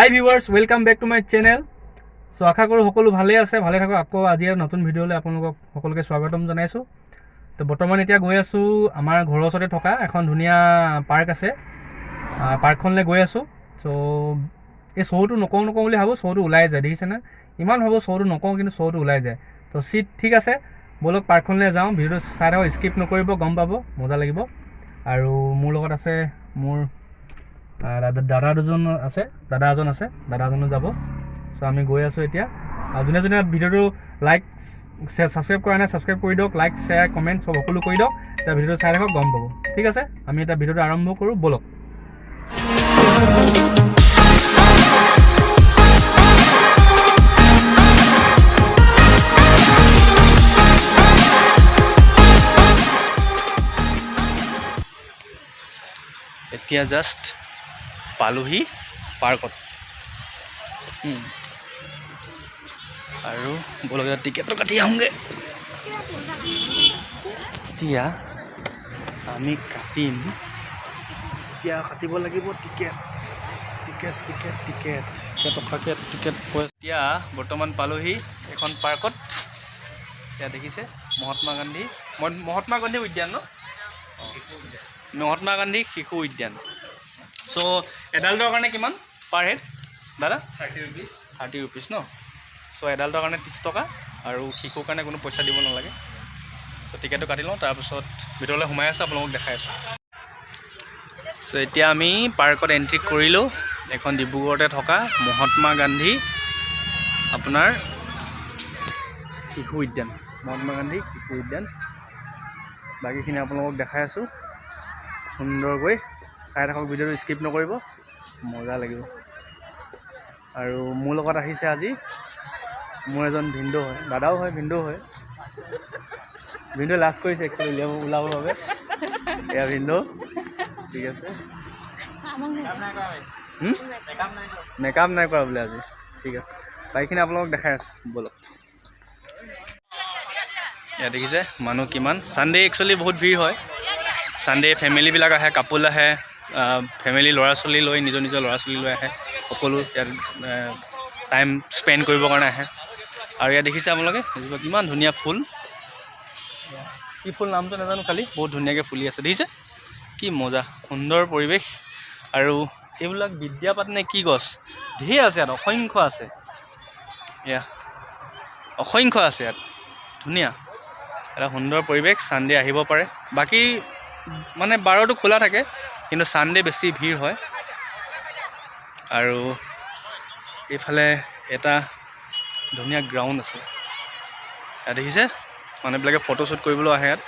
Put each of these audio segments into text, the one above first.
High viewers, welcome back to my channel. So' আশা কৰোঁ সকলো ভালেই আছে, ভালে থাকক। আকৌ আজি নতুন ভিডিঅ'লৈ আপোনালোকক সকলোকে স্বাগতম জনাইছোঁ। তো বৰ্তমান এতিয়া গৈ আছোঁ আমাৰ ঘৰৰ ওচৰতে থকা এখন ধুনীয়া পাৰ্ক আছে, পাৰ্কখনলৈ গৈ আছোঁ। চ' এই শ্ব'টো নকওঁ বুলি ভাবোঁ, শ্ব'টো ওলাই যায়, দেখিছেনে? ইমান ভাবোঁ শ্ব'টো নকওঁ, কিন্তু শ্ব'টো ওলাই যায়। তো ঠিক আছে, ব'লক পাৰ্কখনলৈ যাওঁ। ভিডিঅ'টো চাই থাকক, স্কিপ নকৰিব, গম পাব, মজা লাগিব। আৰু মোৰ লগত আছে মোৰ দাদা এজন আছে, দাদাজনো যাব। চ' আমি গৈ আছোঁ এতিয়া। আৰু যোনে যোনে ভিডিঅ'টো লাইক ছাবস্ক্ৰাইব কৰা নাই, ছাবস্ক্ৰাইব কৰি দিয়ক। লাইক শ্বেয়াৰ কমেণ্ট চব সকলো কৰি দিয়ক। এতিয়া ভিডিঅ'টো চাই থাকক, গম পাব। ঠিক আছে, আমি এতিয়া ভিডিঅ'টো আৰম্ভ কৰোঁ, ব'লক। এতিয়া জাষ্ট পালোহি পাৰ্কত। আৰু বলক টিকেটটো কাটি আহোঁগৈ। এতিয়া আমি কাটিম, এতিয়া কাটিব লাগিব টিকেট। এতিয়া বৰ্তমান পালোহি এখন পাৰ্কত। এতিয়া দেখিছে মহাত্মা গান্ধী উদ্যান ন? মহাত্মা গান্ধী শিশু উদ্যান। চ' এডাল্টৰ কাৰণে কিমান পাৰ হেড দাদা? 30 ৰুপিজ ন? চ' এডাল্টৰ কাৰণে 30 টকা, আৰু শিশুৰ কাৰণে কোনো পইচা দিব নালাগে। চ' টিকেটটো কাটি লওঁ, তাৰপিছত ভিতৰলৈ সোমাই আছোঁ, আপোনালোকক দেখাই আছোঁ। চ' এতিয়া আমি পাৰ্কত এণ্ট্ৰি কৰিলোঁ। এখন ডিব্ৰুগড়তে থকা মহাত্মা গান্ধী আপোনাৰ শিশু উদ্যান, মহাত্মা গান্ধী শিশু উদ্যান। বাকীখিনি আপোনালোকক দেখাই আছোঁ সুন্দৰকৈ। চাই থাকক, ভিডিঅ'টো স্কিপ নকৰিব, মজা লাগিব। আৰু মোৰ লগত আহিছে আজি মোৰ এজন ভিনদেউ হয়, দাদাও হয়, ভিনদেউ হয়। ভিনদেউ লাজ কৰিছে একচুৱেলি ওলাবৰ বাবে। এয়া ভিনদেউ, ঠিক আছে। মেকআপ নাই কৰা বোলে আজি, ঠিক আছে। বাকীখিনি আপোনালোকক দেখাই আছোঁ, ব'লক। ইয়াত দেখিছে মানুহ কিমান। ছানডে একচুৱেলি বহুত ভিৰ হয়। ছানডে ফেমিলিবিলাক আহে, কাপোল আহে, ফেমিলি ল'ৰা ছোৱালী লৈ, নিজৰ ল'ৰা ছোৱালী লৈ আহে। সকলো ইয়াত টাইম স্পেণ্ড কৰিবৰ কাৰণে আহে। আৰু ইয়াত দেখিছে আপোনালোকে কিমান ধুনীয়া ফুল। কি ফুল নামটো নাজানো, খালি বহুত ধুনীয়াকৈ ফুলি আছে, দেখিছে? কি মজা, সুন্দৰ পৰিৱেশ। আৰু এইবিলাক বিদ্যাপাত নে কি গছ, ধেৰ আছে ইয়াত, অসংখ্য আছে। এয়া অসংখ্য আছে ইয়াত, ধুনীয়া এটা সুন্দৰ পৰিৱেশ। ছানডে আহিব পাৰে। বাকী মানে বাৰটো খোলা থাকে, কিন্তু ছানডে বেছি ভিৰ হয়। আৰু এইফালে এটা ধুনীয়া গ্ৰাউণ্ড আছে, ইয়াত দেখিছে মানুহবিলাকে ফটোশ্বুট কৰিবলৈ আহে। ইয়াত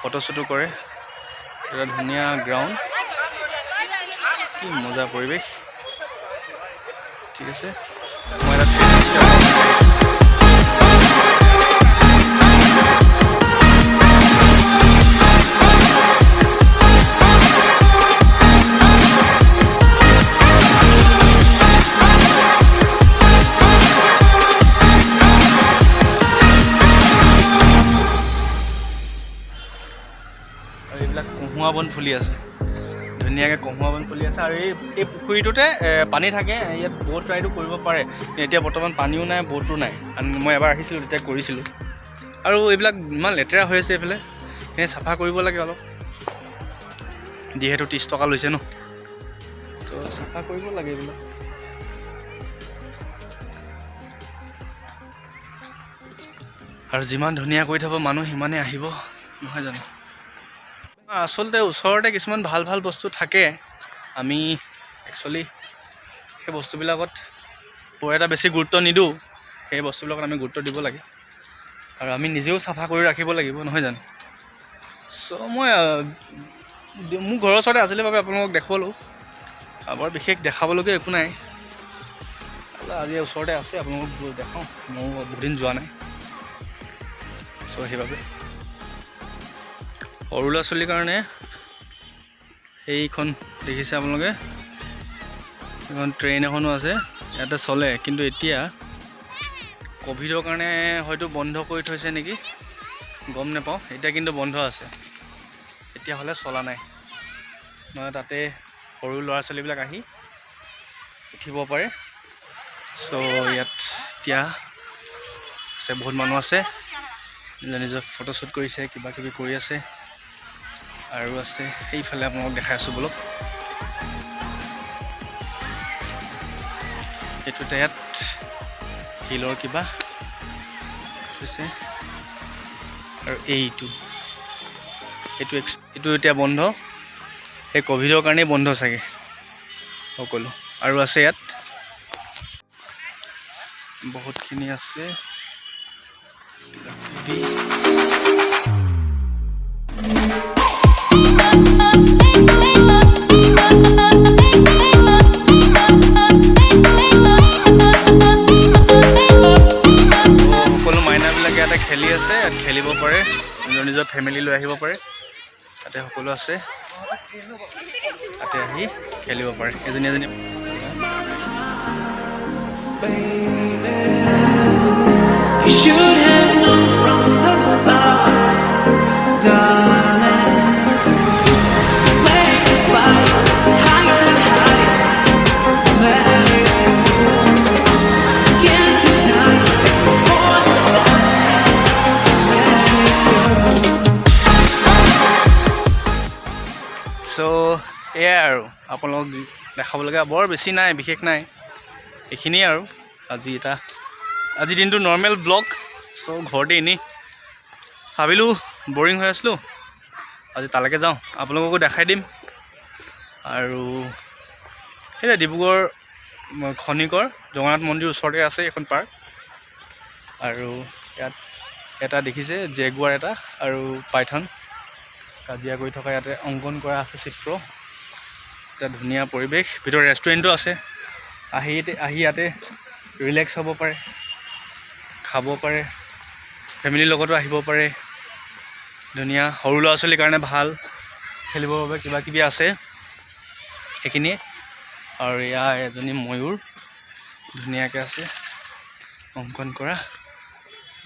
ফটোশ্বুটো কৰে। এটা ধুনীয়া গ্ৰাউণ্ড, কি মজা পৰিৱেশ, ঠিক আছে। মই এইবিলাক কহুৱা বন ফুলি আছে, ধুনীয়াকৈ কহুৱা বন ফুলি আছে। আৰু এই পুখুৰীটোতে পানী থাকে। ইয়াত ব'ট ৰাইডো কৰিব পাৰে। এতিয়া বৰ্তমান পানীও নাই, ব'টো নাই। মই এবাৰ আহিছিলোঁ, তেতিয়া কৰিছিলোঁ। আৰু এইবিলাক ইমান লেতেৰা হৈ আছে এইফালে, এনে চাফা কৰিব লাগে অলপ, যিহেতু 30 টকা লৈছে ন, তো চাফা কৰিব লাগে এইবিলাক। আৰু যিমান ধুনীয়া কৰি থ'ব মানুহ, সিমানেই আহিব, নহয় জানো? আচলতে ওচৰতে কিছুমান ভাল বস্তু থাকে। আমি একচুৱেলি সেই বস্তুবিলাকত বৰ এটা বেছি গুৰুত্ব নিদিওঁ। সেই বস্তুবিলাকত আমি গুৰুত্ব দিব লাগে, আৰু আমি নিজেও চাফা কৰি ৰাখিব লাগিব, নহয় জানো? চ' মই মোৰ ঘৰৰ ওচৰতে আছিলে বাবে আপোনালোকক দেখুৱালোঁ। বৰ বিশেষ দেখাবলগীয়া একো নাই। আজি ওচৰতে আছে, আপোনালোকক দেখাওঁ। ময়ো বহুত দিন যোৱা নাই, চ' সেইবাবে। সৰু ল'ৰা ছোৱালীৰ কাৰণে এইখন দেখিছে আপোনালোকে, এখন ট্ৰেইন এখনো আছে, ইয়াতে চলে। কিন্তু এতিয়া ক'ভিডৰ কাৰণে হয়তো বন্ধ কৰি থৈছে নেকি, গম নাপাওঁ। এতিয়া কিন্তু বন্ধ আছে, এতিয়াহ'লে চলা নাই। মানে তাতে সৰু ল'ৰা ছোৱালীবিলাক আহি উঠিব পাৰে। চ' ইয়াত এতিয়া আছে বহুত মানুহ আছে, নিজৰ নিজৰ ফটোশ্বুট কৰিছে, কিবা কিবি কৰি আছে। আৰু আছে সেইফালে আপোনালোকক দেখাই আছোঁ বলক। এইটোতে ইয়াত শিলৰ কিবা হৈছে। আৰু এইটো এতিয়া বন্ধ, সেই ক'ভিডৰ কাৰণেই বন্ধ চাগে সকলো। আৰু আছে ইয়াত বহুতখিনি আছে। সকলো মাইনাবিলাকে ইয়াতে খেলি আছে, ইয়াত খেলিব পাৰে, নিজৰ নিজৰ ফেমিলি লৈ আহিব পাৰে। তাতে সকলো আছে, তাতে আহি খেলিব পাৰে এজনী এজনী। চ' এয়াই আৰু আপোনালোকক দেখাবলগীয়া বৰ বেছি নাই, বিশেষ নাই, এইখিনিয়ে আৰু আজিৰ দিনটো নৰ্মেল ব্লগ। চ' ঘৰতে এনেই ভাবিলোঁ বৰিং হৈ আছিলোঁ, আজি তালৈকে যাওঁ, আপোনালোককো দেখাই দিম। আৰু সেইটোৱে ডিব্ৰুগড় খনিকৰ জগন্নাথ মন্দিৰ ওচৰতে আছে এখন পাৰ্ক। আৰু ইয়াত এটা দেখিছে জেগুৱাৰ এটা আৰু পাইথন কাজিয়া কৰি থকা ইয়াতে অংকন কৰা আছে চিত্ৰ। এটা ধুনীয়া পৰিৱেশ, ভিতৰত ৰেষ্টুৰেণ্টো আছে। আহি ইয়াতে ৰিলেক্স হ'ব পাৰে, খাব পাৰে, ফেমিলিৰ লগতো আহিব পাৰে। ধুনীয়া, সৰু ল'ৰা ছোৱালীৰ কাৰণে ভাল, খেলিবৰ বাবে কিবা কিবি আছে সেইখিনিয়ে। আৰু ইয়াৰ এজনী ময়ূৰ ধুনীয়াকৈ আছে অংকন কৰা।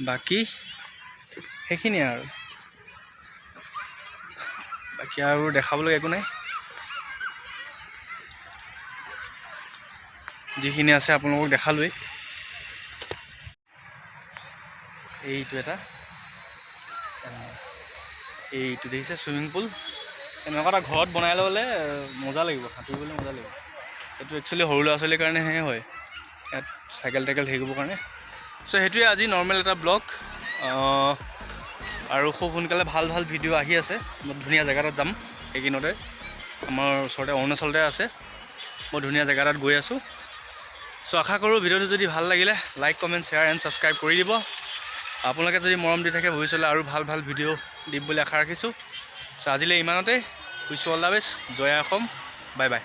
বাকী সেইখিনিয়ে আৰু বাকী আৰু দেখাবলৈ একো নাই। যিখিনি আছে আপোনালোকক দেখালোৱেই। এইটো দেখিছে চুইমিং পুল। এনেকুৱা এটা ঘৰত বনাই ল'লে মজা লাগিব, সাঁতুৰিবলৈ মজা লাগিব। এইটো একচুৱেলি সৰু ল'ৰা ছোৱালীৰ কাৰণেহে হয়, ইয়াত চাইকেল টাইকেল হেৰিবৰ কাৰণে। চ' সেইটোৱে আজি নৰ্মেল এটা ব্লগ। আৰু খুব সোনকালে ভাল ভাল ভিডিঅ' আহি আছে। মই ধুনীয়া জেগা এটাত যাম, এইকেইদিনতে আমাৰ ওচৰতে অৰুণাচলতে আছে। মই ধুনীয়া জেগা এটাত গৈ আছোঁ। চ' আশা কৰোঁ ভিডিঅ'টো যদি ভাল লাগিলে like comment share and subscribe কৰি দিব। আপোনালোকে যদি মৰম দি থাকে ভৱিষ্যতলৈ আৰু ভাল ভাল ভিডিঅ' দিম বুলি আশা ৰাখিছোঁ। চ' আজিলৈ ইমানতে, উইচ অল দ্য বেষ্ট। জয় অসম, বাই বাই।